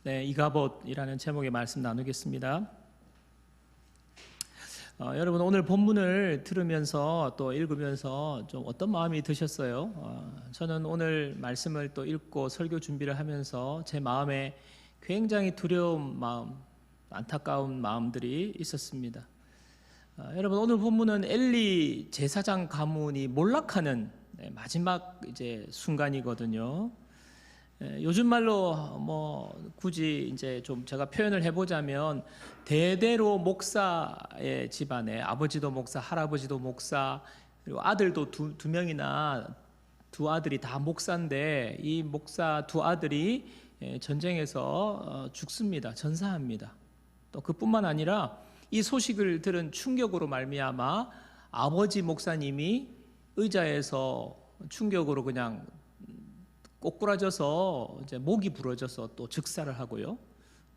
네, 이가봇이라는 제목의 말씀 나누겠습니다. 여러분 오늘 본문을 들으면서 또 읽으면서 좀 어떤 마음이 드셨어요? 저는 오늘 말씀을 또 읽고 설교 준비를 하면서 제 마음에 굉장히 두려운 마음, 안타까운 마음들이 있었습니다. 여러분 오늘 본문은 엘리 제사장 가문이 몰락하는 마지막 이제 순간이거든요. 요즘 말로 굳이 이제 좀 제가 표현을 해보자면 대대로 목사의 집안에 아버지도 목사, 할아버지도 목사, 그리고 아들도 두 명이나 두 아들이 다 목사인데 이 목사 두 아들이 전쟁에서 죽습니다. 전사합니다. 또 그뿐만 아니라 이 소식을 들은 충격으로 말미암아 아버지 목사님이 의자에서 충격으로 그냥 꼬꾸라져서 이제 목이 부러져서 또 즉사를 하고요.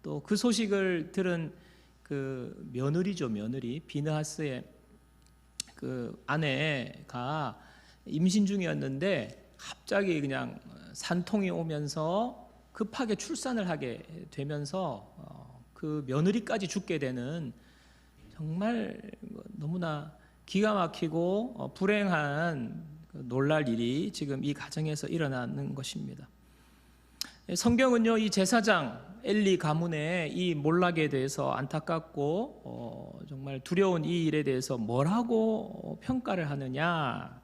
또 그 소식을 들은 그 며느리 비느하스의 그 아내가 임신 중이었는데 갑자기 그냥 산통이 오면서 급하게 출산을 하게 되면서 그 며느리까지 죽게 되는 정말 너무나 기가 막히고 불행한 놀랄 일이 지금 이 가정에서 일어나는 것입니다. 성경은요, 이 제사장 엘리 가문의 이 몰락에 대해서 안타깝고 정말 두려운 이 일에 대해서 뭐라고 평가를 하느냐,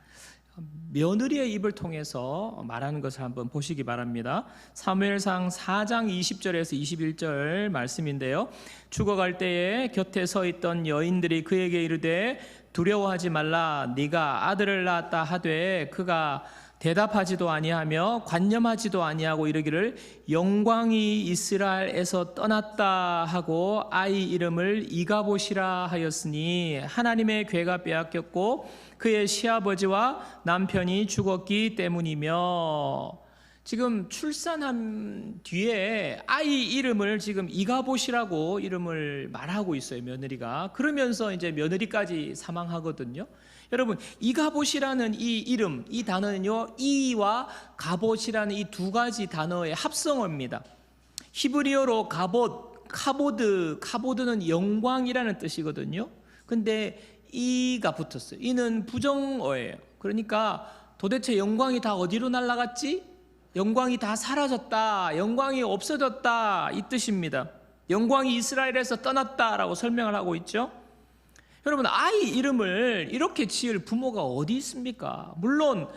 며느리의 입을 통해서 말하는 것을 한번 보시기 바랍니다. 사무엘상 4장 20절에서 21절 말씀인데요, 죽어갈 때에 곁에 서 있던 여인들이 그에게 이르되 두려워하지 말라, 네가 아들을 낳았다 하되 그가 대답하지도 아니하며 관념하지도 아니하고 이르기를 영광이 이스라엘에서 떠났다 하고 아이 이름을 이가봇이라 하였으니 하나님의 괴가 빼앗겼고 그의 시아버지와 남편이 죽었기 때문이며. 지금 출산한 뒤에 아이 이름을 지금 이가봇이라고 이름을 말하고 있어요, 며느리가. 그러면서 이제 며느리까지 사망하거든요. 여러분, 이가봇이라는 이 이름, 이 단어는요, 이와 가봇이라는 이 두 가지 단어의 합성어입니다. 히브리어로 카보드는 영광이라는 뜻이거든요. 근데 이가 붙었어요. 이는 부정어예요. 그러니까 도대체 영광이 다 어디로 날아갔지? 영광이 다 사라졌다, 영광이 없어졌다, 이 뜻입니다. 영광이 이스라엘에서 떠났다라고 설명을 하고 있죠. 여러분, 아이 이름을 이렇게 지을 부모가 어디 있습니까? 물론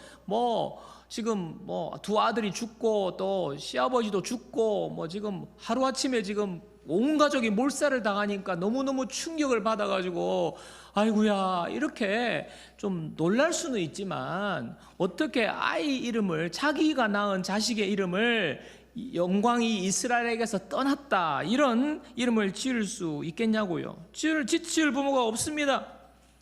지금 두 아들이 죽고 또 시아버지도 죽고 지금 하루아침에 지금 온 가족이 몰살을 당하니까 너무너무 충격을 받아가지고 아이고야 이렇게 좀 놀랄 수는 있지만, 어떻게 아이 이름을, 자기가 낳은 자식의 이름을 영광이 이스라엘에게서 떠났다 이런 이름을 지을 수 있겠냐고요. 지을 부모가 없습니다.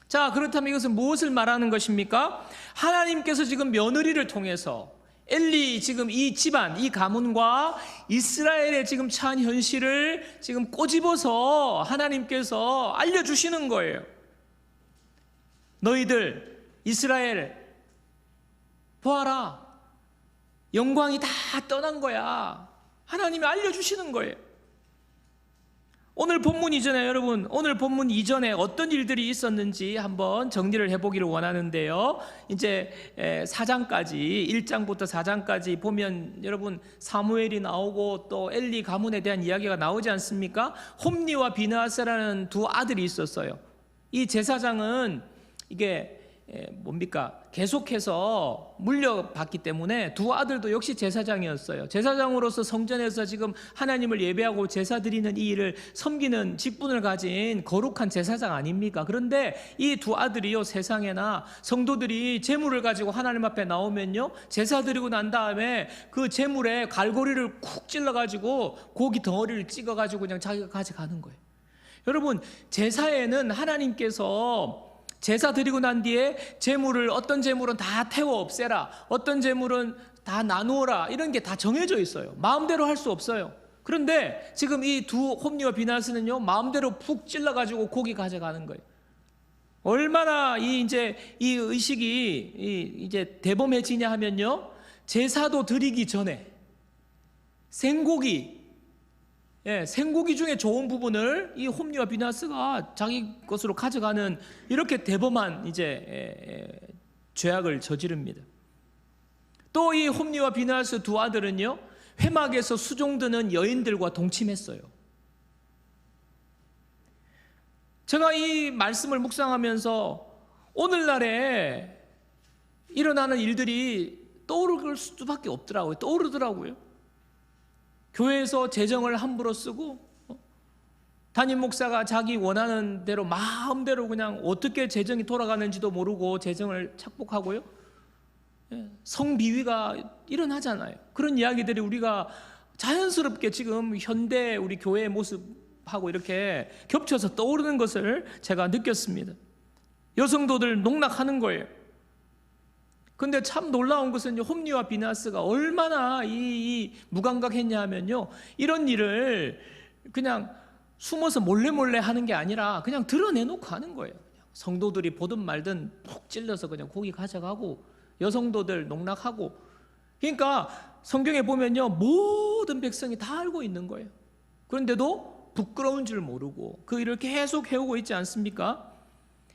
자, 그렇다면 이것은 무엇을 말하는 것입니까? 하나님께서 지금 며느리를 통해서 엘리 지금 이 집안, 이 가문과 이스라엘의 지금 처한 현실을 지금 꼬집어서 하나님께서 알려주시는 거예요. 너희들 이스라엘 보아라, 영광이 다 떠난 거야. 하나님이 알려주시는 거예요. 오늘 본문 이전에, 여러분, 오늘 본문 이전에 어떤 일들이 있었는지 한번 정리를 해보기를 원하는데요. 이제 4장까지, 1장부터 4장까지 보면 여러분 사무엘이 나오고 또 엘리 가문에 대한 이야기가 나오지 않습니까? 홈니와 비느하스라는 두 아들이 있었어요. 이 제사장은 이게 계속해서 물려받기 때문에 두 아들도 역시 제사장이었어요. 제사장으로서 성전에서 지금 하나님을 예배하고 제사 드리는 이 일을 섬기는 직분을 가진 거룩한 제사장 아닙니까? 그런데 이 두 아들이요, 세상에나 성도들이 제물을 가지고 하나님 앞에 나오면요, 제사 드리고 난 다음에 그 제물에 갈고리를 쿡 찔러가지고 고기 덩어리를 찍어가지고 그냥 자기가 가져가는 거예요. 여러분, 제사에는 하나님께서 제사 드리고 난 뒤에 제물을, 어떤 제물은 다 태워 없애라, 어떤 제물은 다 나누어라, 이런 게 다 정해져 있어요. 마음대로 할 수 없어요. 그런데 지금 이 두 홈리와 비느하스는요, 마음대로 푹 찔러가지고 고기 가져가는 거예요. 얼마나 이 의식이 이제 대범해지냐 하면요, 제사도 드리기 전에 생고기 생고기 중에 좋은 부분을 이 홈리와 비나스가 자기 것으로 가져가는 이렇게 대범한 죄악을 저지릅니다. 또 이 홈리와 비나스 두 아들은요, 회막에서 수종드는 여인들과 동침했어요. 제가 이 말씀을 묵상하면서 오늘날에 일어나는 일들이 떠오를 수밖에 없더라고요. 떠오르더라고요. 교회에서 재정을 함부로 쓰고, 담임 목사가 자기 원하는 대로 마음대로 그냥 어떻게 재정이 돌아가는지도 모르고 재정을 착복하고요. 성비위가 일어나잖아요. 그런 이야기들이 우리가 자연스럽게 지금 현대 우리 교회의 모습하고 이렇게 겹쳐서 떠오르는 것을 제가 느꼈습니다. 여성도들 농락하는 거예요. 근데 참 놀라운 것은 홈리와 비나스가 얼마나 이 무감각했냐 하면요, 이런 일을 그냥 숨어서 몰래 하는 게 아니라 그냥 드러내놓고 하는 거예요. 그냥 성도들이 보든 말든 푹 찔러서 그냥 고기 가져가고 여성도들 농락하고. 그러니까 성경에 보면요, 모든 백성이 다 알고 있는 거예요. 그런데도 부끄러운 줄 모르고 그 일을 계속 해오고 있지 않습니까?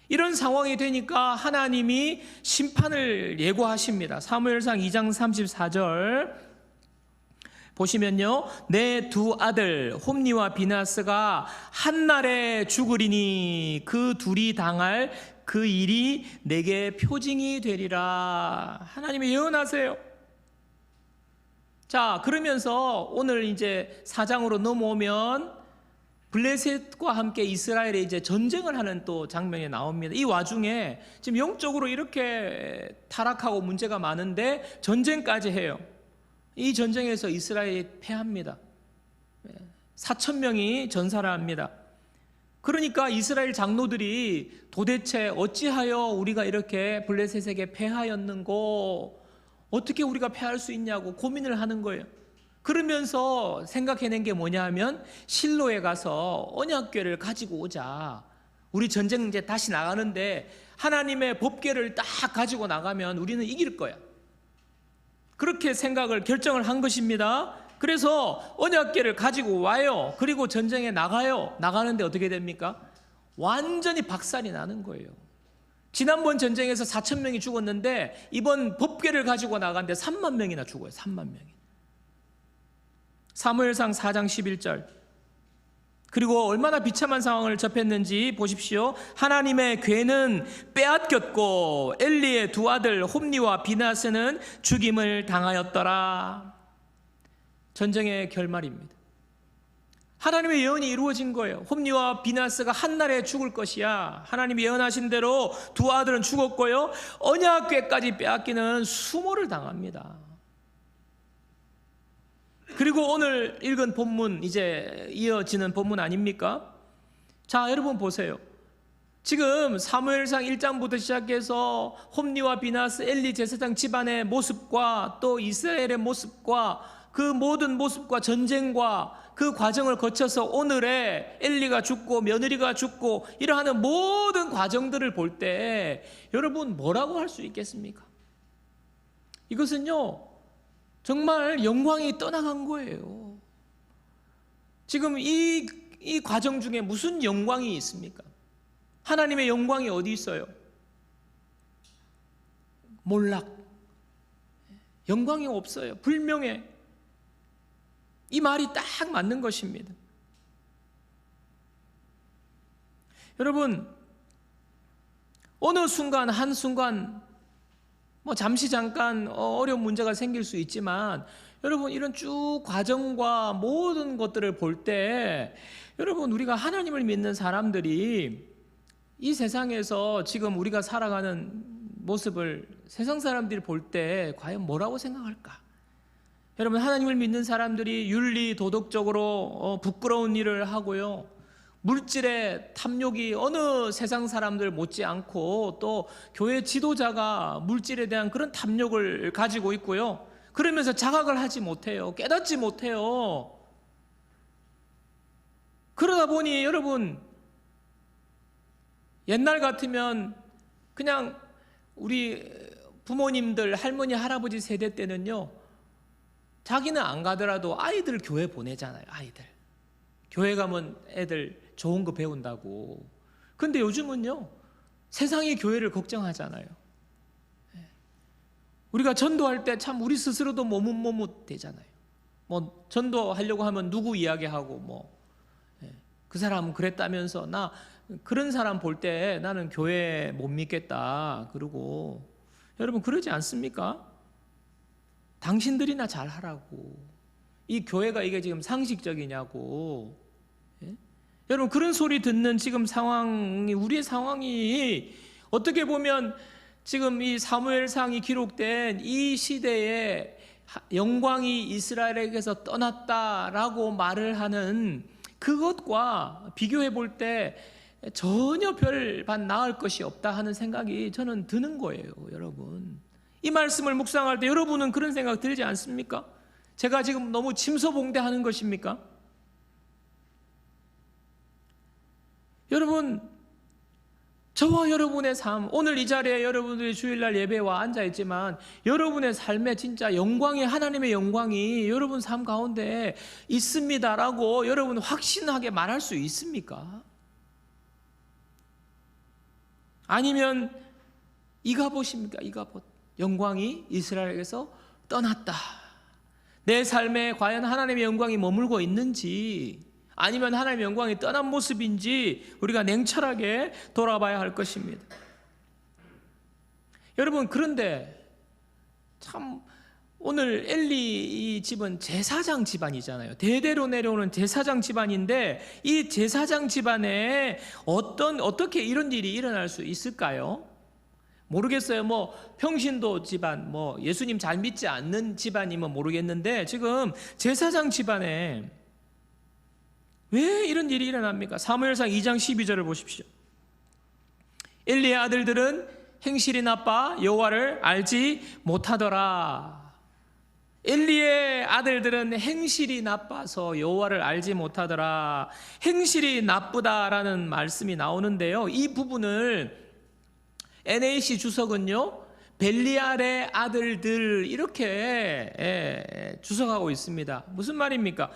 이런 상황이 되니까 하나님이 심판을 예고하십니다. 사무엘상 2장 34절 보시면요, 내 두 아들 홈리와 비나스가 한날에 죽으리니 그 둘이 당할 그 일이 내게 표징이 되리라. 하나님이 예언하세요. 자, 그러면서 오늘 이제 4장으로 넘어오면 블레셋과 함께 이스라엘이 이제 전쟁을 하는 또 장면이 나옵니다. 이 와중에 지금 영적으로 이렇게 타락하고 문제가 많은데 전쟁까지 해요. 이 전쟁에서 이스라엘이 패합니다. 4,000명이 전사를 합니다. 그러니까 이스라엘 장로들이 도대체 어찌하여 우리가 이렇게 블레셋에게 패하였는고, 어떻게 우리가 패할 수 있냐고 고민을 하는 거예요. 그러면서 생각해낸 게 뭐냐 하면, 실로에 가서 언약궤를 가지고 오자. 우리 전쟁 이제 다시 나가는데 하나님의 법궤를 딱 가지고 나가면 우리는 이길 거야. 그렇게 생각을 결정을 한 것입니다. 그래서 언약궤를 가지고 와요. 그리고 전쟁에 나가요. 나가는데 어떻게 됩니까? 완전히 박살이 나는 거예요. 지난번 전쟁에서 4,000명이 죽었는데 이번 법궤를 가지고 나가는데 3만 명이나 죽어요. 3만 명이. 사무엘상 4장 11절. 그리고 얼마나 비참한 상황을 접했는지 보십시오. 하나님의 궤는 빼앗겼고 엘리의 두 아들 홈리와 비나스는 죽임을 당하였더라. 전쟁의 결말입니다. 하나님의 예언이 이루어진 거예요. 홈리와 비나스가 한날에 죽을 것이야. 하나님이 예언하신 대로 두 아들은 죽었고요, 언약궤까지 빼앗기는 수모를 당합니다. 그리고 오늘 읽은 본문, 이제 이어지는 본문 아닙니까? 자, 여러분 보세요. 지금 사무엘상 1장부터 시작해서 홈리와 비나스, 엘리 제사장 집안의 모습과 또 이스라엘의 모습과 그 모든 모습과 전쟁과 그 과정을 거쳐서 오늘의 엘리가 죽고 며느리가 죽고 이러한 모든 과정들을 볼 때 여러분 뭐라고 할 수 있겠습니까? 이것은요, 정말 영광이 떠나간 거예요. 지금 이 과정 중에 무슨 영광이 있습니까? 하나님의 영광이 어디 있어요? 몰락. 영광이 없어요. 불명예. 이 말이 딱 맞는 것입니다. 여러분, 어느 순간 한순간 잠시 잠깐 어려운 문제가 생길 수 있지만, 여러분 이런 쭉 과정과 모든 것들을 볼 때 여러분 우리가 하나님을 믿는 사람들이 이 세상에서 지금 우리가 살아가는 모습을 세상 사람들이 볼 때 과연 뭐라고 생각할까? 여러분, 하나님을 믿는 사람들이 윤리 도덕적으로 부끄러운 일을 하고요, 물질의 탐욕이 어느 세상 사람들 못지않고 또 교회 지도자가 물질에 대한 그런 탐욕을 가지고 있고요, 그러면서 자각을 하지 못해요. 깨닫지 못해요. 그러다 보니 여러분, 옛날 같으면 그냥 우리 부모님들, 할머니, 할아버지 세대 때는요, 자기는 안 가더라도 아이들 교회 보내잖아요. 아이들. 교회 가면 애들 좋은 거 배운다고. 근데 요즘은요, 세상이 교회를 걱정하잖아요. 우리가 전도할 때 참 우리 스스로도 머뭇머뭇되잖아요. 뭐 전도하려고 하면 누구 이야기하고 그 사람은 그랬다면서 나 그런 사람 볼 때 나는 교회 못 믿겠다 그러고. 여러분 그러지 않습니까? 당신들이나 잘하라고. 이 교회가 이게 지금 상식적이냐고. 여러분 그런 소리 듣는 지금 상황이, 우리의 상황이 어떻게 보면 지금 이 사무엘상이 기록된 이 시대에 영광이 이스라엘에게서 떠났다라고 말을 하는 그것과 비교해 볼 때 전혀 별반 나을 것이 없다 하는 생각이 저는 드는 거예요. 여러분 이 말씀을 묵상할 때 여러분은 그런 생각 들지 않습니까? 제가 지금 너무 침소봉대하는 것입니까? 여러분 저와 여러분의 삶, 오늘 이 자리에 여러분들이 주일날 예배와 앉아있지만 여러분의 삶에 진짜 영광이, 하나님의 영광이 여러분 삶 가운데 있습니다라고 여러분 확신하게 말할 수 있습니까? 아니면 이가봇입니까? 이가봇. 영광이 이스라엘에게서 떠났다. 내 삶에 과연 하나님의 영광이 머물고 있는지, 아니면 하나님의 영광이 떠난 모습인지 우리가 냉철하게 돌아봐야 할 것입니다. 여러분 그런데 참 오늘 엘리 이 집은 제사장 집안이잖아요. 대대로 내려오는 제사장 집안인데 이 제사장 집안에 어떻게 이런 일이 일어날 수 있을까요? 모르겠어요. 평신도 집안, 예수님 잘 믿지 않는 집안이면 모르겠는데 지금 제사장 집안에 왜 이런 일이 일어납니까? 사무엘상 2장 12절을 보십시오. 엘리의 아들들은 행실이 나빠 여호와를 알지 못하더라. 엘리의 아들들은 행실이 나빠서 여호와를 알지 못하더라. 행실이 나쁘다라는 말씀이 나오는데요, 이 부분을 NAC 주석은요 벨리알의 아들들 이렇게 주석하고 있습니다. 무슨 말입니까?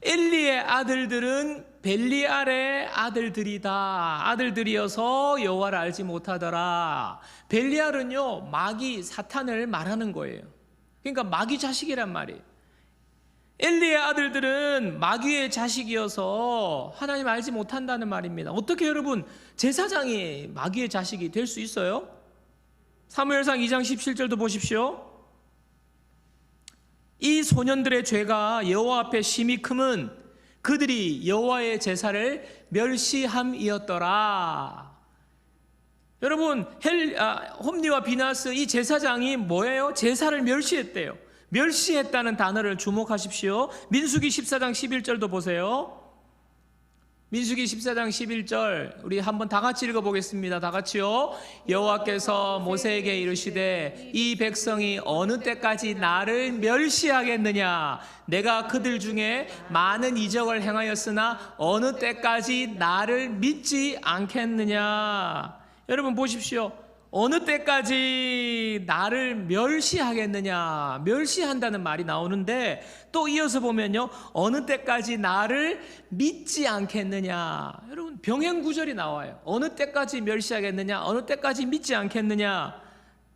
엘리의 아들들은 벨리알의 아들들이다. 아들들이어서 여호와를 알지 못하더라. 벨리알은요 마귀 사탄을 말하는 거예요. 그러니까 마귀 자식이란 말이에요. 엘리의 아들들은 마귀의 자식이어서 하나님 알지 못한다는 말입니다. 어떻게 여러분 제사장이 마귀의 자식이 될 수 있어요? 사무엘상 2장 17절도 보십시오. 이 소년들의 죄가 여호와 앞에 심히 크면 그들이 여호와의 제사를 멸시함이었더라. 여러분 홈리와 비나스 이 제사장이 뭐예요? 제사를 멸시했대요. 멸시했다는 단어를 주목하십시오. 민수기 14장 11절도 보세요. 민수기 14장 11절 우리 한번 다 같이 읽어보겠습니다. 다 같이요. 여호와께서 모세에게 이르시되 이 백성이 어느 때까지 나를 멸시하겠느냐. 내가 그들 중에 많은 이적을 행하였으나 어느 때까지 나를 믿지 않겠느냐. 여러분 보십시오. 어느 때까지 나를 멸시하겠느냐. 멸시한다는 말이 나오는데 또 이어서 보면요, 어느 때까지 나를 믿지 않겠느냐. 여러분 병행구절이 나와요. 어느 때까지 멸시하겠느냐, 어느 때까지 믿지 않겠느냐.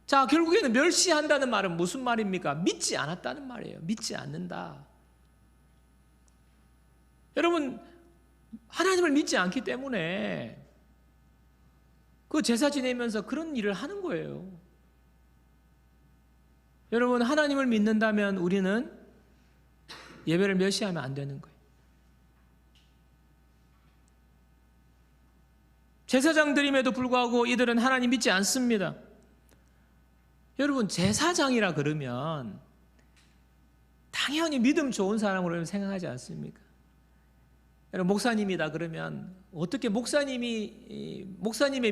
자, 결국에는 멸시한다는 말은 무슨 말입니까? 믿지 않았다는 말이에요. 믿지 않는다. 여러분 하나님을 믿지 않기 때문에 그 제사 지내면서 그런 일을 하는 거예요. 여러분 하나님을 믿는다면 우리는 예배를 멸시하면 안 되는 거예요. 제사장들임에도 불구하고 이들은 하나님 믿지 않습니다. 여러분 제사장이라 그러면 당연히 믿음 좋은 사람으로 생각하지 않습니까? 여러분 목사님이다 그러면 어떻게 목사님의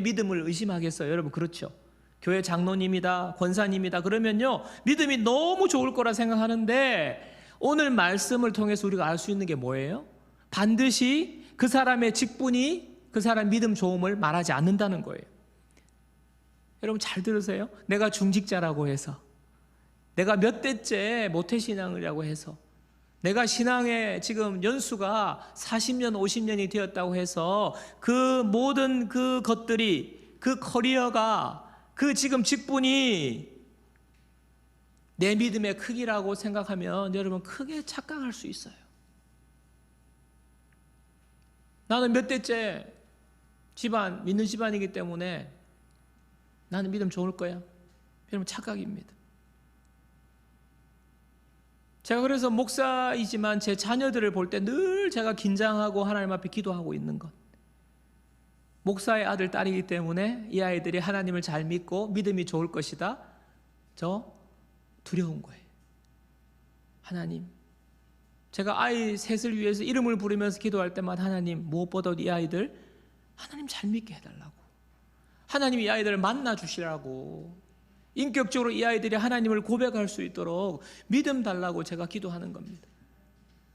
믿음을 의심하겠어요? 여러분 그렇죠. 교회 장로님이다, 권사님이다 그러면요 믿음이 너무 좋을 거라 생각하는데 오늘 말씀을 통해서 우리가 알 수 있는 게 뭐예요? 반드시 그 사람의 직분이 그 사람 믿음 좋음을 말하지 않는다는 거예요. 여러분 잘 들으세요. 내가 중직자라고 해서, 내가 몇 대째 모태신앙이라고 해서, 내가 신앙의 지금 연수가 40년, 50년이 되었다고 해서 그 모든 그 것들이, 그 커리어가, 그 지금 직분이 내 믿음의 크기라고 생각하면 여러분 크게 착각할 수 있어요. 나는 몇 대째 집안, 믿는 집안이기 때문에 나는 믿음 좋을 거야. 여러분 착각입니다. 제가 그래서 목사이지만 제 자녀들을 볼 때 늘 제가 긴장하고 하나님 앞에 기도하고 있는 것, 목사의 아들, 딸이기 때문에 이 아이들이 하나님을 잘 믿고 믿음이 좋을 것이다, 저 두려운 거예요. 하나님, 제가 아이 셋을 위해서 이름을 부르면서 기도할 때마다 하나님, 무엇보다도 이 아이들 하나님 잘 믿게 해달라고, 하나님 이 아이들을 만나 주시라고, 인격적으로 이 아이들이 하나님을 고백할 수 있도록 믿음 달라고 제가 기도하는 겁니다.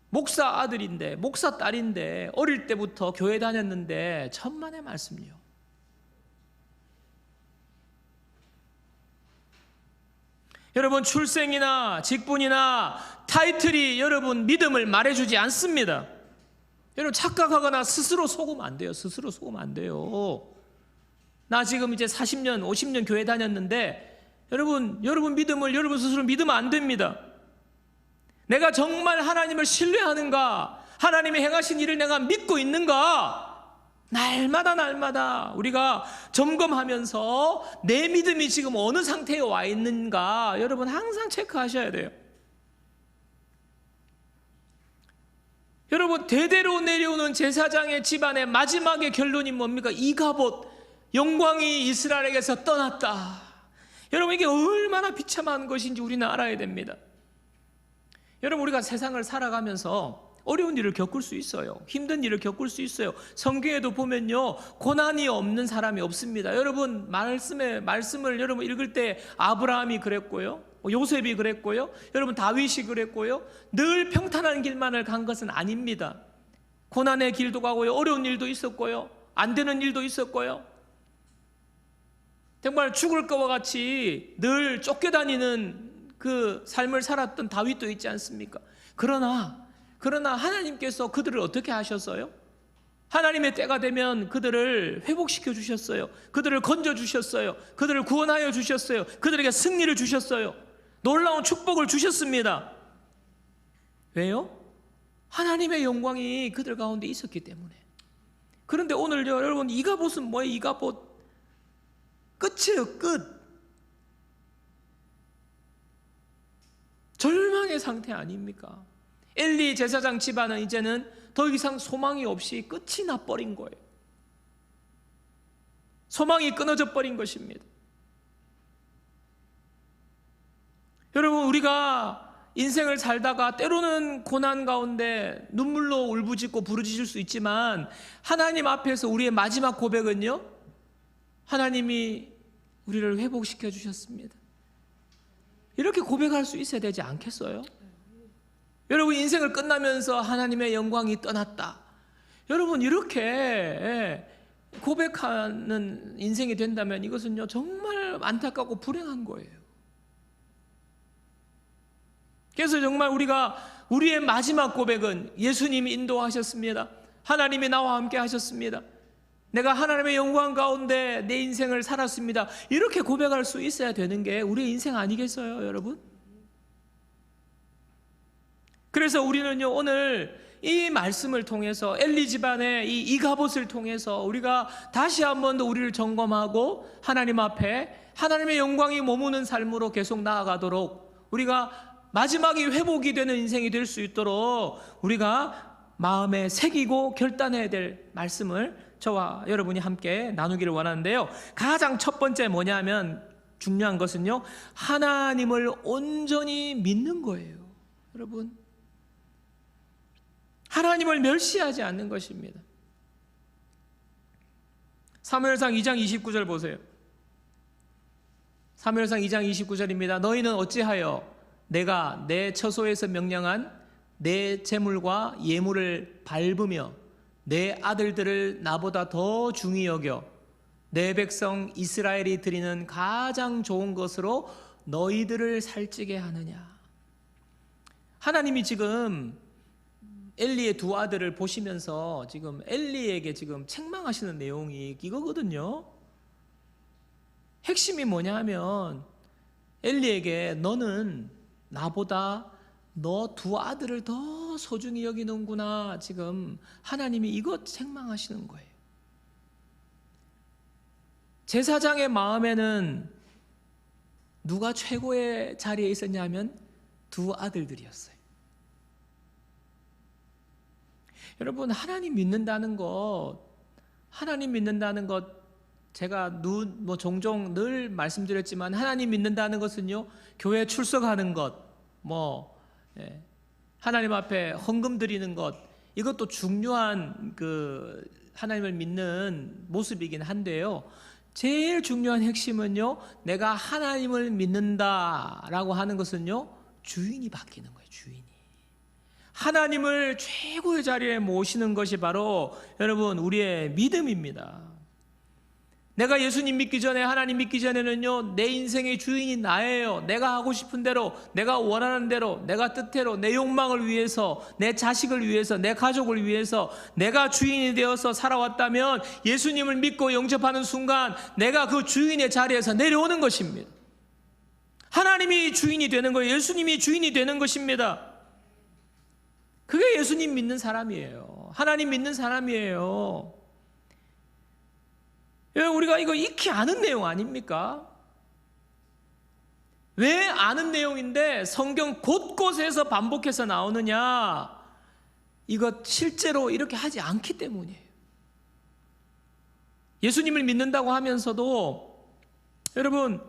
목사 아들인데, 목사 딸인데, 어릴 때부터 교회 다녔는데 천만의 말씀이요. 여러분 출생이나 직분이나 타이틀이 여러분 믿음을 말해주지 않습니다. 여러분 착각하거나 스스로 속으면 안 돼요. 스스로 속으면 안 돼요. 나 지금 이제 40년, 50년 교회 다녔는데 여러분 믿음을 여러분 스스로 믿으면 안 됩니다. 내가 정말 하나님을 신뢰하는가, 하나님이 행하신 일을 내가 믿고 있는가, 날마다 우리가 점검하면서 내 믿음이 지금 어느 상태에 와 있는가 여러분 항상 체크하셔야 돼요. 여러분 대대로 내려오는 제사장의 집안의 마지막의 결론이 뭡니까? 이가봇, 영광이 이스라엘에게서 떠났다. 여러분 이게 얼마나 비참한 것인지 우리는 알아야 됩니다. 여러분 우리가 세상을 살아가면서 어려운 일을 겪을 수 있어요. 힘든 일을 겪을 수 있어요. 성경에도 보면요, 고난이 없는 사람이 없습니다. 여러분 말씀을 여러분 읽을 때 아브라함이 그랬고요, 요셉이 그랬고요, 여러분 다윗이 그랬고요, 늘 평탄한 길만을 간 것은 아닙니다. 고난의 길도 가고요, 어려운 일도 있었고요, 안 되는 일도 있었고요, 정말 죽을 것과 같이 늘 쫓겨다니는 그 삶을 살았던 다윗도 있지 않습니까? 그러나 하나님께서 그들을 어떻게 하셨어요? 하나님의 때가 되면 그들을 회복시켜 주셨어요. 그들을 건져 주셨어요. 그들을 구원하여 주셨어요. 그들에게 승리를 주셨어요. 놀라운 축복을 주셨습니다. 왜요? 하나님의 영광이 그들 가운데 있었기 때문에. 그런데 오늘요, 여러분 이가봇은 뭐예요? 이가봇 끝이에요. 끝. 절망의 상태 아닙니까? 엘리 제사장 집안은 이제는 더 이상 소망이 없이 끝이 나버린 거예요. 소망이 끊어져 버린 것입니다. 여러분 우리가 인생을 살다가 때로는 고난 가운데 눈물로 울부짖고 부르짖을 수 있지만 하나님 앞에서 우리의 마지막 고백은요, 하나님이 우리를 회복시켜 주셨습니다. 이렇게 고백할 수 있어야 되지 않겠어요? 여러분 인생을 끝나면서 하나님의 영광이 떠났다, 여러분 이렇게 고백하는 인생이 된다면 이것은요 정말 안타깝고 불행한 거예요. 그래서 정말 우리의 마지막 고백은 예수님이 인도하셨습니다. 하나님이 나와 함께 하셨습니다. 내가 하나님의 영광 가운데 내 인생을 살았습니다. 이렇게 고백할 수 있어야 되는 게 우리의 인생 아니겠어요, 여러분? 그래서 우리는요 오늘 이 말씀을 통해서 엘리 집안의 이 이가봇을 통해서 우리가 다시 한 번 더 우리를 점검하고 하나님 앞에 하나님의 영광이 머무는 삶으로 계속 나아가도록, 우리가 마지막이 회복이 되는 인생이 될 수 있도록 우리가 마음에 새기고 결단해야 될 말씀을 저와 여러분이 함께 나누기를 원하는데요, 가장 첫 번째 뭐냐면 중요한 것은요, 하나님을 온전히 믿는 거예요. 여러분 하나님을 멸시하지 않는 것입니다. 사무엘상 2장 29절 보세요. 사무엘상 2장 29절입니다. 너희는 어찌하여 내가 내 처소에서 명령한 내 재물과 예물을 밟으며 내 아들들을 나보다 더 중히 여겨 내 백성 이스라엘이 드리는 가장 좋은 것으로 너희들을 살찌게 하느냐. 하나님이 지금 엘리의 두 아들을 보시면서 지금 엘리에게 지금 책망하시는 내용이 이거거든요. 핵심이 뭐냐 하면 엘리에게 너는 나보다 너 두 아들을 더 소중히 여기는구나. 지금 하나님이 이것 책망하시는 거예요. 제사장의 마음에는 누가 최고의 자리에 있었냐면 두 아들들이었어요. 여러분, 하나님 믿는다는 것 제가 종종 늘 말씀드렸지만 하나님 믿는다는 것은요, 교회 출석하는 것, 하나님 앞에 헌금 드리는 것, 이것도 중요한 하나님을 믿는 모습이긴 한데요, 제일 중요한 핵심은요, 내가 하나님을 믿는다라고 하는 것은요, 주인이 바뀌는 거예요. 주인이 하나님을 최고의 자리에 모시는 것이 바로 여러분 우리의 믿음입니다. 내가 예수님 믿기 전에, 하나님 믿기 전에는요, 내 인생의 주인이 나예요. 내가 하고 싶은 대로, 내가 원하는 대로, 내가 뜻대로, 내 욕망을 위해서, 내 자식을 위해서, 내 가족을 위해서 내가 주인이 되어서 살아왔다면 예수님을 믿고 영접하는 순간 내가 그 주인의 자리에서 내려오는 것입니다. 하나님이 주인이 되는 거예요. 예수님이 주인이 되는 것입니다. 그게 예수님 믿는 사람이에요. 하나님 믿는 사람이에요. 우리가 이거 익히 아는 내용 아닙니까? 왜 아는 내용인데 성경 곳곳에서 반복해서 나오느냐? 이것 실제로 이렇게 하지 않기 때문이에요. 예수님을 믿는다고 하면서도 여러분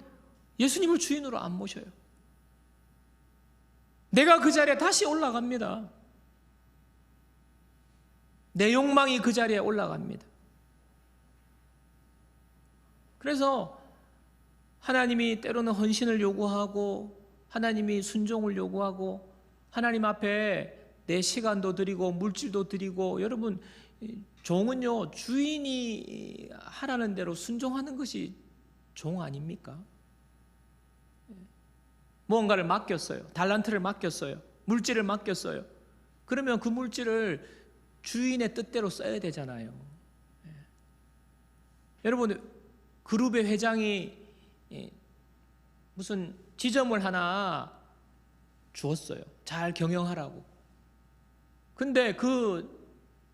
예수님을 주인으로 안 모셔요. 내가 그 자리에 다시 올라갑니다. 내 욕망이 그 자리에 올라갑니다. 그래서 하나님이 때로는 헌신을 요구하고 하나님이 순종을 요구하고 하나님 앞에 내 시간도 드리고 물질도 드리고, 여러분 종은요 주인이 하라는 대로 순종하는 것이 종 아닙니까? 무언가를 맡겼어요. 달란트를 맡겼어요. 물질을 맡겼어요. 그러면 그 물질을 주인의 뜻대로 써야 되잖아요. 여러분 그룹의 회장이 무슨 지점을 하나 주었어요. 잘 경영하라고. 근데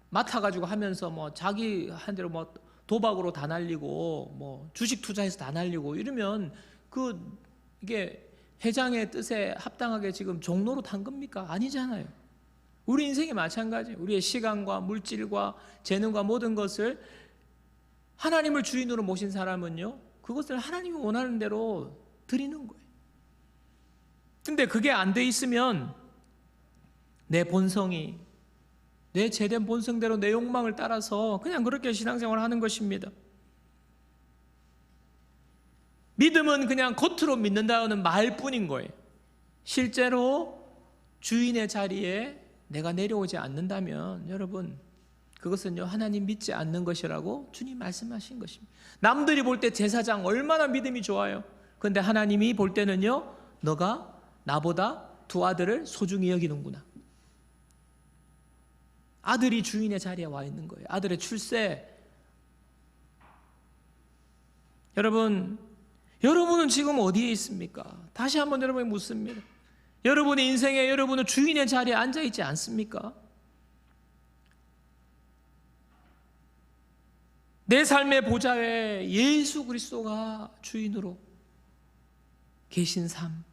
맡아가지고 하면서 자기 한대로 도박으로 다 날리고 주식 투자해서 다 날리고 이러면 이게 회장의 뜻에 합당하게 지금 종로로 탄 겁니까? 아니잖아요. 우리 인생이 마찬가지예요. 우리의 시간과 물질과 재능과 모든 것을 하나님을 주인으로 모신 사람은요, 그것을 하나님이 원하는 대로 드리는 거예요. 근데 그게 안 돼 있으면 내 본성이, 내 제된 본성대로 내 욕망을 따라서 그냥 그렇게 신앙생활을 하는 것입니다. 믿음은 그냥 겉으로 믿는다는 말뿐인 거예요. 실제로 주인의 자리에 내가 내려오지 않는다면 여러분 그것은요 하나님 믿지 않는 것이라고 주님 말씀하신 것입니다. 남들이 볼 때 제사장 얼마나 믿음이 좋아요. 그런데 하나님이 볼 때는요, 너가 나보다 두 아들을 소중히 여기는구나. 아들이 주인의 자리에 와 있는 거예요. 아들의 출세. 여러분은 지금 어디에 있습니까? 다시 한번 여러분이 묻습니다. 여러분의 인생에 여러분은 주인의 자리에 앉아 있지 않습니까? 내 삶의 보좌에 예수 그리스도가 주인으로 계신 삶,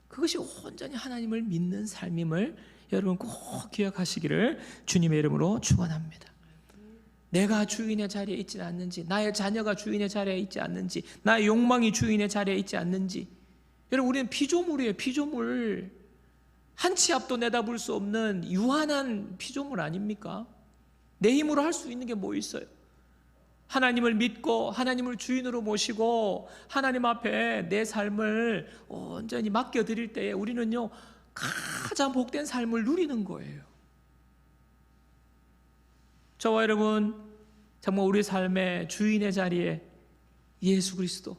그것이 온전히 하나님을 믿는 삶임을 여러분 꼭 기억하시기를 주님의 이름으로 축원합니다. 내가 주인의 자리에 있지 않는지, 나의 자녀가 주인의 자리에 있지 않는지, 나의 욕망이 주인의 자리에 있지 않는지. 여러분 우리는 피조물이에요. 피조물. 한 치 앞도 내다볼 수 없는 유한한 피조물 아닙니까? 내 힘으로 할 수 있는 게 뭐 있어요? 하나님을 믿고 하나님을 주인으로 모시고 하나님 앞에 내 삶을 온전히 맡겨드릴 때에 우리는요 가장 복된 삶을 누리는 거예요. 저와 여러분 정말 우리 삶의 주인의 자리에 예수 그리스도,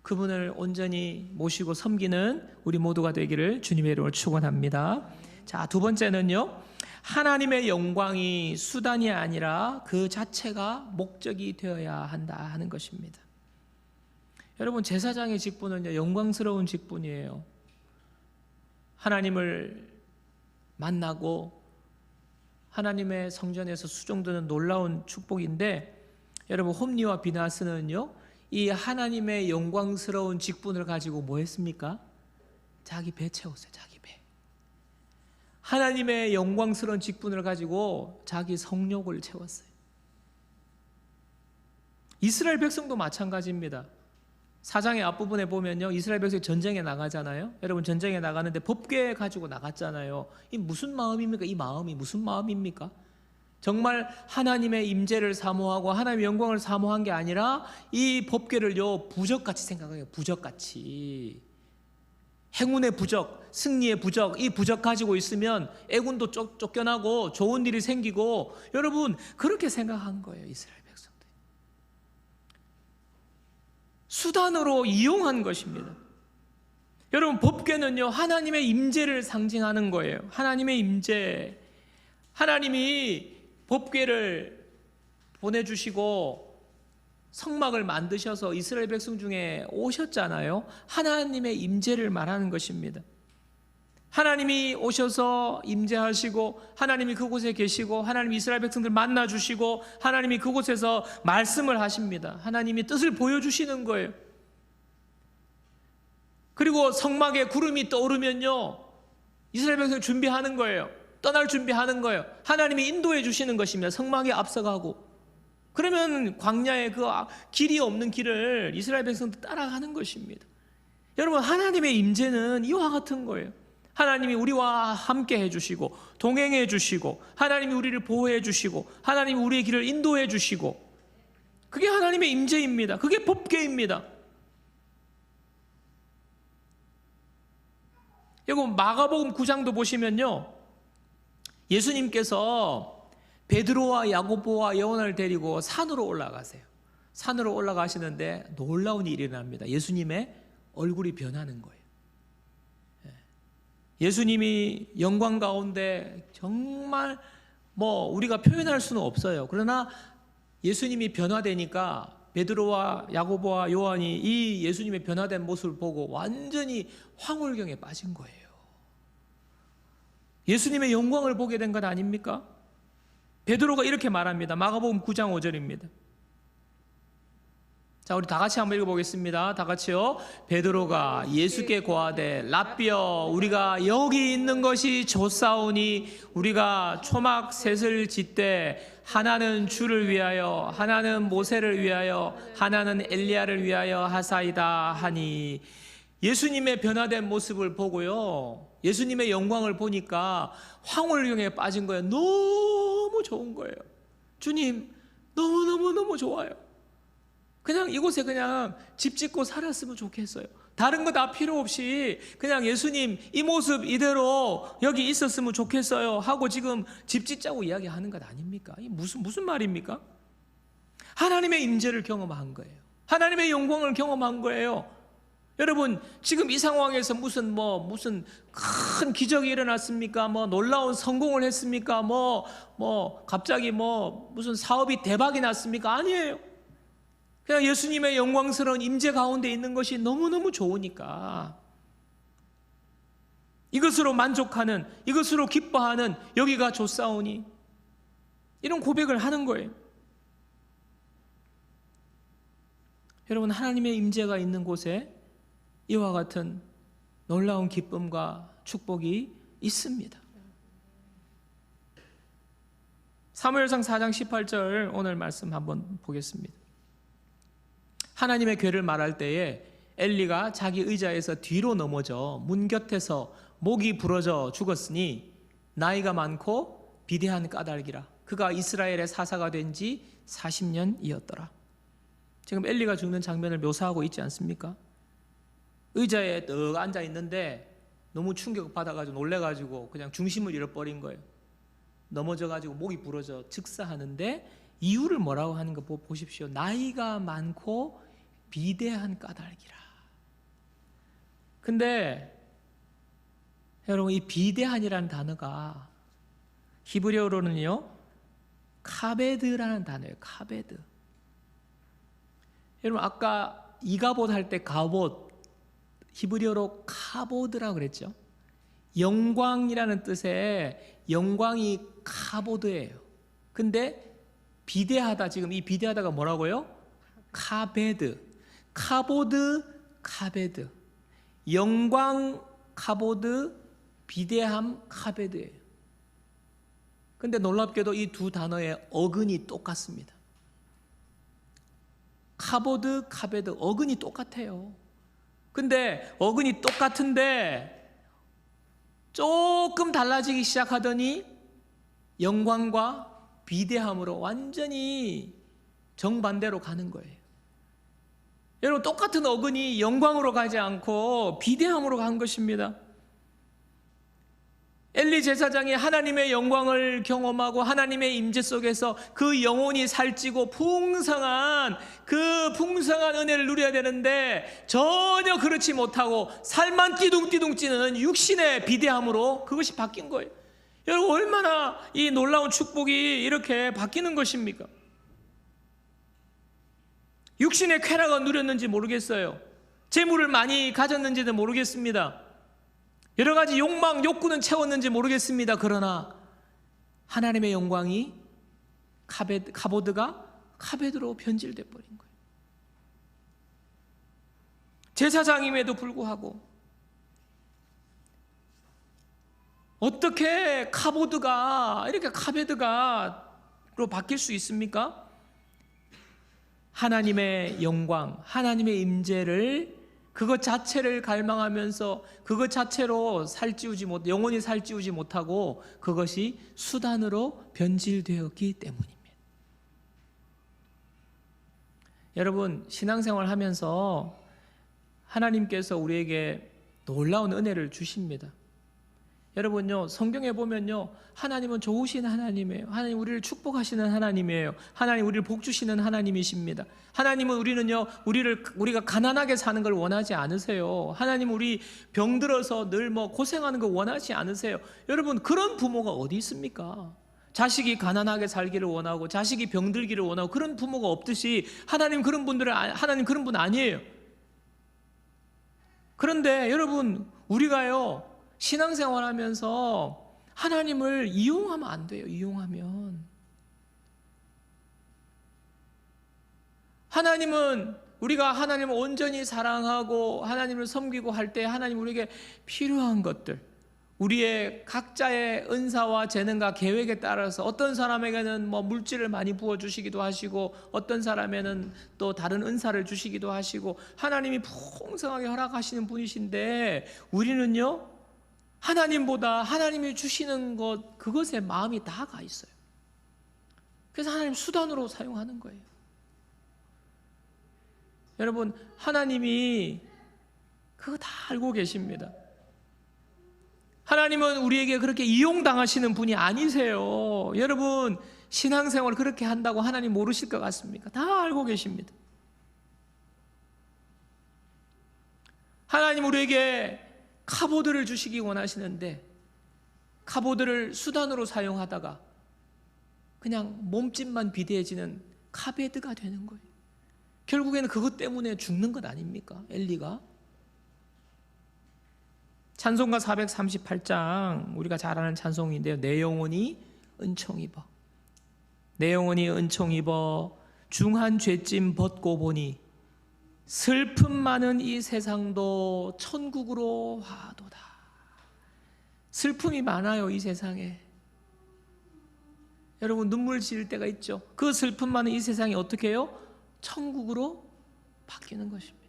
그분을 온전히 모시고 섬기는 우리 모두가 되기를 주님의 이름으로 축원합니다. 자, 두 번째는요, 하나님의 영광이 수단이 아니라 그 자체가 목적이 되어야 한다 하는 것입니다. 여러분, 제사장의 직분은요, 영광스러운 직분이에요. 하나님을 만나고 하나님의 성전에서 수종드는 놀라운 축복인데, 여러분, 홈리와 비나스는요, 이 하나님의 영광스러운 직분을 가지고 뭐 했습니까? 자기 배 채웠어요. 자기 배. 하나님의 영광스러운 직분을 가지고 자기 성욕을 채웠어요. 이스라엘 백성도 마찬가지입니다. 4장의 앞부분에 보면요, 이스라엘 백성이 전쟁에 나가잖아요. 여러분, 전쟁에 나가는데 법궤 가지고 나갔잖아요. 이 무슨 마음입니까? 이 마음이 무슨 마음입니까? 정말 하나님의 임재를 사모하고 하나님의 영광을 사모한 게 아니라 이 법궤를요, 부적같이 생각해요. 부적같이. 행운의 부적, 승리의 부적, 이 부적 가지고 있으면 애군도 쫓겨나고 좋은 일이 생기고, 여러분, 그렇게 생각한 거예요, 이스라엘 백성들. 수단으로 이용한 것입니다. 여러분, 법궤는요, 하나님의 임재를 상징하는 거예요. 하나님의 임재. 하나님이 법궤를 보내주시고 성막을 만드셔서 이스라엘 백성 중에 오셨잖아요. 하나님의 임재를 말하는 것입니다. 하나님이 오셔서 임재하시고, 하나님이 그곳에 계시고, 하나님이 이스라엘 백성들 만나주시고, 하나님이 그곳에서 말씀을 하십니다. 하나님이 뜻을 보여주시는 거예요. 그리고 성막에 구름이 떠오르면요, 이스라엘 백성이 준비하는 거예요. 떠날 준비하는 거예요. 하나님이 인도해 주시는 것입니다. 성막에 앞서가고. 그러면 광야에 그 길이 없는 길을 이스라엘 백성들 따라가는 것입니다. 여러분, 하나님의 임재는 이와 같은 거예요. 하나님이 우리와 함께 해주시고 동행해 주시고, 하나님이 우리를 보호해 주시고, 하나님이 우리의 길을 인도해 주시고, 그게 하나님의 임재입니다. 그게 법궤입니다. 여러분, 마가복음 9장도 보시면요, 예수님께서 베드로와 야고보와 요한을 데리고 산으로 올라가세요. 산으로 올라가시는데 놀라운 일이 일어납니다. 예수님의 얼굴이 변하는 거예요. 예수님이 영광 가운데 정말 우리가 표현할 수는 없어요. 그러나 예수님이 변화되니까 베드로와 야고보와 요한이 이 예수님의 변화된 모습을 보고 완전히 황홀경에 빠진 거예요. 예수님의 영광을 보게 된 것 아닙니까? 베드로가 이렇게 말합니다. 마가복음 9장 5절입니다. 자, 우리 다 같이 한번 읽어보겠습니다. 다 같이요. 베드로가 예수께 고하되, 라삐여, 우리가 여기 있는 것이 좋사오니 우리가 초막 셋을 짓되 하나는 주를 위하여, 하나는 모세를 위하여, 하나는 엘리야를 위하여 하사이다 하니. 예수님의 변화된 모습을 보고요, 예수님의 영광을 보니까 황홀경에 빠진 거예요. 너무 좋은 거예요. 주님, 너무너무 좋아요. 그냥 이곳에 그냥 집 짓고 살았으면 좋겠어요. 다른 거 다 필요 없이 그냥 예수님 이 모습 이대로 여기 있었으면 좋겠어요 하고 지금 집 짓자고 이야기하는 것 아닙니까? 이 무슨 말입니까? 하나님의 임재를 경험한 거예요. 하나님의 영광을 경험한 거예요. 여러분, 지금 이 상황에서 무슨 큰 기적이 일어났습니까? 놀라운 성공을 했습니까? 갑자기 무슨 사업이 대박이 났습니까? 아니에요. 그냥 예수님의 영광스러운 임재 가운데 있는 것이 너무너무 좋으니까 이것으로 만족하는, 이것으로 기뻐하는, 여기가 좋사오니, 이런 고백을 하는 거예요. 여러분, 하나님의 임재가 있는 곳에 이와 같은 놀라운 기쁨과 축복이 있습니다. 사무엘상 4장 18절 오늘 말씀 한번 보겠습니다. 하나님의 괴를 말할 때에 엘리가 자기 의자에서 뒤로 넘어져 문 곁에서 목이 부러져 죽었으니 나이가 많고 비대한 까닭이라. 그가 이스라엘의 사사가 된 지 40년이었더라. 지금 엘리가 죽는 장면을 묘사하고 있지 않습니까? 의자에 떡 앉아 있는데 너무 충격을 받아가지고 놀래가지고 그냥 중심을 잃어버린 거예요. 넘어져가지고 목이 부러져 즉사하는데 이유를 뭐라고 하는 거 보십시오. 나이가 많고 비대한 까닭이라. 근데 여러분, 이 비대한이라는 단어가 히브리어로는요 카베드라는 단어예요. 카베드. 여러분, 아까 이가봇 할 때 가봇, 히브리어로 카보드라고 그랬죠. 영광이라는 뜻의 영광이 카보드예요. 근데 비대하다, 지금 이 비대하다가 뭐라고요? 카베드. 카보드, 카베드. 영광 카보드, 비대함 카베드예요. 근데 놀랍게도 이 두 단어의 어근이 똑같습니다. 카보드, 카베드, 어근이 똑같아요. 근데 어근이 똑같은데 조금 달라지기 시작하더니 영광과 비대함으로 완전히 정반대로 가는 거예요. 여러분, 똑같은 어근이 영광으로 가지 않고 비대함으로 간 것입니다. 엘리 제사장이 하나님의 영광을 경험하고 하나님의 임재 속에서 그 영혼이 살찌고 풍성한 은혜를 누려야 되는데 전혀 그렇지 못하고 살만 띠둥띠둥 찌는 육신의 비대함으로 그것이 바뀐 거예요. 여러분, 얼마나 이 놀라운 축복이 이렇게 바뀌는 것입니까? 육신의 쾌락을 누렸는지 모르겠어요. 재물을 많이 가졌는지는 모르겠습니다. 여러 가지 욕망, 욕구는 채웠는지 모르겠습니다. 그러나 하나님의 영광이 카보드가 카베드로 변질돼 버린 거예요. 제사장임에도 불구하고 어떻게 카보드가 이렇게 카베드가로 바뀔 수 있습니까? 하나님의 영광, 하나님의 임재를 그것 자체를 갈망하면서 그것 자체로 영혼이 살찌우지 못하고 그것이 수단으로 변질되었기 때문입니다. 여러분, 신앙생활 하면서 하나님께서 우리에게 놀라운 은혜를 주십니다. 여러분요, 성경에 보면요, 하나님은 좋으신 하나님이에요. 하나님 우리를 축복하시는 하나님이에요. 하나님 우리를 복 주시는 하나님이십니다. 하나님은 우리가 가난하게 사는 걸 원하지 않으세요. 하나님 우리 병들어서 늘 고생하는 걸 원하지 않으세요. 여러분, 그런 부모가 어디 있습니까? 자식이 가난하게 살기를 원하고 자식이 병들기를 원하고 그런 부모가 없듯이 하나님 그런 분 아니에요. 그런데 여러분, 우리가요 신앙생활 하면서 하나님을 이용하면 안 돼요. 이용하면 우리가 하나님을 온전히 사랑하고 하나님을 섬기고 할 때 하나님 우리에게 필요한 것들, 우리의 각자의 은사와 재능과 계획에 따라서 어떤 사람에게는 물질을 많이 부어주시기도 하시고 어떤 사람에는 또 다른 은사를 주시기도 하시고 하나님이 풍성하게 허락하시는 분이신데 우리는요 하나님보다 하나님이 주시는 그것에 마음이 다 가 있어요. 그래서 하나님 수단으로 사용하는 거예요. 여러분, 하나님이 그거 다 알고 계십니다. 하나님은 우리에게 그렇게 이용당하시는 분이 아니세요. 여러분, 신앙생활 그렇게 한다고 하나님 모르실 것 같습니까? 다 알고 계십니다. 하나님 우리에게 카보드를 주시기 원하시는데 카보드를 수단으로 사용하다가 그냥 몸집만 비대해지는 카베드가 되는 거예요. 결국에는 그것 때문에 죽는 것 아닙니까? 엘리가. 찬송가 438장 우리가 잘 아는 찬송인데요. 내 영혼이 은총 입어, 내 영혼이 은총 입어 중한 죄짐 벗고 보니 슬픔 많은 이 세상도 천국으로 화도다. 슬픔이 많아요, 이 세상에. 여러분, 눈물 지을 때가 있죠. 그 슬픔 많은 이 세상이 어떻게 해요? 천국으로 바뀌는 것입니다.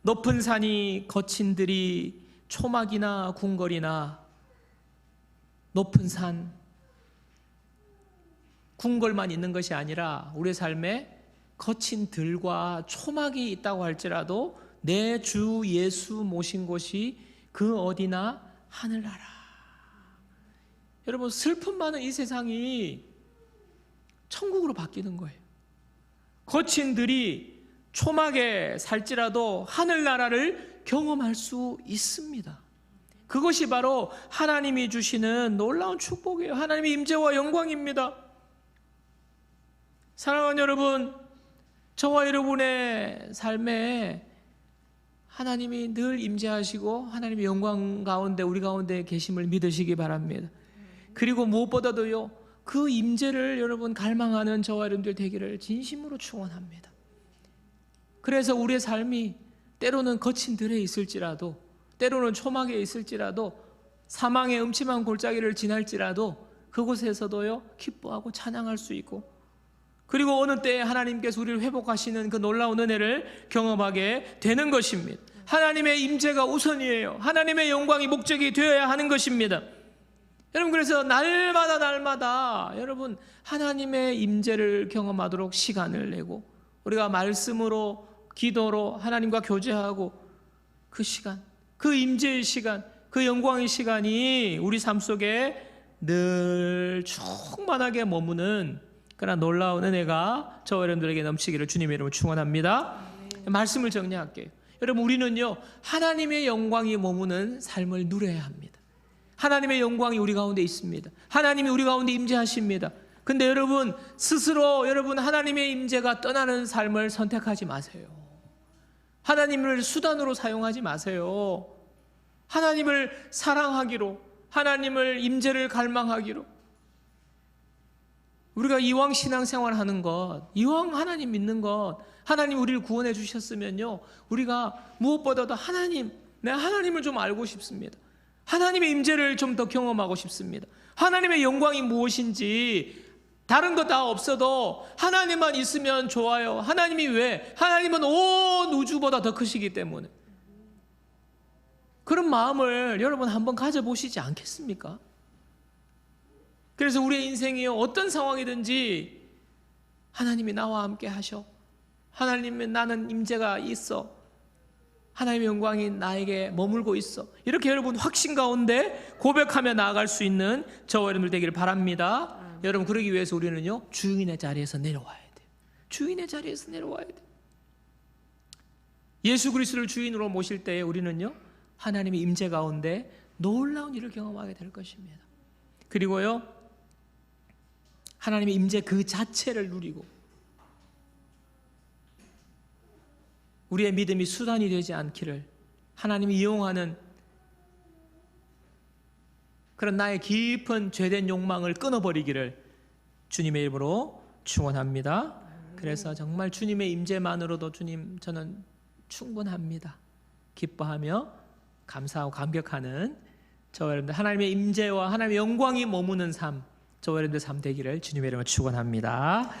높은 산이 거친 들이 초막이나 궁궐이나 높은 산, 궁궐만 있는 것이 아니라 우리의 삶에 거친 들과 초막이 있다고 할지라도 내 주 예수 모신 곳이 그 어디나 하늘나라. 여러분, 슬픔 많은 이 세상이 천국으로 바뀌는 거예요. 거친 들이 초막에 살지라도 하늘나라를 경험할 수 있습니다. 그것이 바로 하나님이 주시는 놀라운 축복이에요. 하나님의 임재와 영광입니다. 사랑하는 여러분, 저와 여러분의 삶에 하나님이 늘 임재하시고 하나님의 영광 가운데 우리 가운데 계심을 믿으시기 바랍니다. 그리고 무엇보다도요, 그 임재를 여러분 갈망하는 저와 여러분들 되기를 진심으로 축원합니다. 그래서 우리의 삶이 때로는 거친 들에 있을지라도, 때로는 초막에 있을지라도, 사망의 음침한 골짜기를 지날지라도 그곳에서도요 기뻐하고 찬양할 수 있고, 그리고 어느 때에 하나님께서 우리를 회복하시는 그 놀라운 은혜를 경험하게 되는 것입니다. 하나님의 임재가 우선이에요. 하나님의 영광이 목적이 되어야 하는 것입니다. 여러분, 그래서 날마다 여러분 하나님의 임재를 경험하도록 시간을 내고, 우리가 말씀으로 기도로 하나님과 교제하고, 그 시간, 그 임재의 시간, 그 영광의 시간이 우리 삶 속에 늘 충만하게 머무는 그러나 놀라운 은혜가 저와 여러분들에게 넘치기를 주님의 이름으로 축원합니다. 말씀을 정리할게요. 여러분, 우리는요 하나님의 영광이 머무는 삶을 누려야 합니다. 하나님의 영광이 우리 가운데 있습니다. 하나님이 우리 가운데 임재하십니다. 근데 여러분 스스로 여러분 하나님의 임재가 떠나는 삶을 선택하지 마세요. 하나님을 수단으로 사용하지 마세요. 하나님을 사랑하기로, 하나님을 임재를 갈망하기로, 우리가 이왕 신앙생활 하는 것, 이왕 하나님 믿는 것, 하나님 우리를 구원해 주셨으면요 우리가 무엇보다도 내가 하나님을 좀 알고 싶습니다. 하나님의 임재를 좀 더 경험하고 싶습니다. 하나님의 영광이 무엇인지 다른 거 다 없어도 하나님만 있으면 좋아요. 하나님이 왜? 하나님은 온 우주보다 더 크시기 때문에. 그런 마음을 여러분 한번 가져보시지 않겠습니까? 그래서 우리의 인생이요 어떤 상황이든지 하나님이 나와 함께 하셔, 하나님의 나는 임재가 있어, 하나님의 영광이 나에게 머물고 있어, 이렇게 여러분 확신 가운데 고백하며 나아갈 수 있는 저와 여러분들 되기를 바랍니다. 여러분, 그러기 위해서 우리는요 주인의 자리에서 내려와야 돼요. 주인의 자리에서 내려와야 돼요. 예수 그리스도를 주인으로 모실 때에 우리는요 하나님의 임재 가운데 놀라운 일을 경험하게 될 것입니다. 그리고요 하나님의 임재 그 자체를 누리고, 우리의 믿음이 수단이 되지 않기를 하나님이 이용하는 그런 나의 깊은 죄된 욕망을 끊어버리기를 주님의 이름으로 축원합니다. 그래서 정말 주님의 임재만으로도 주님 저는 충분합니다. 기뻐하며 감사하고 감격하는 저와 여러분들 하나님의 임재와 하나님의 영광이 머무는 삶, 저와 여러분들 삶 되기를 주님의 이름으로 축원합니다.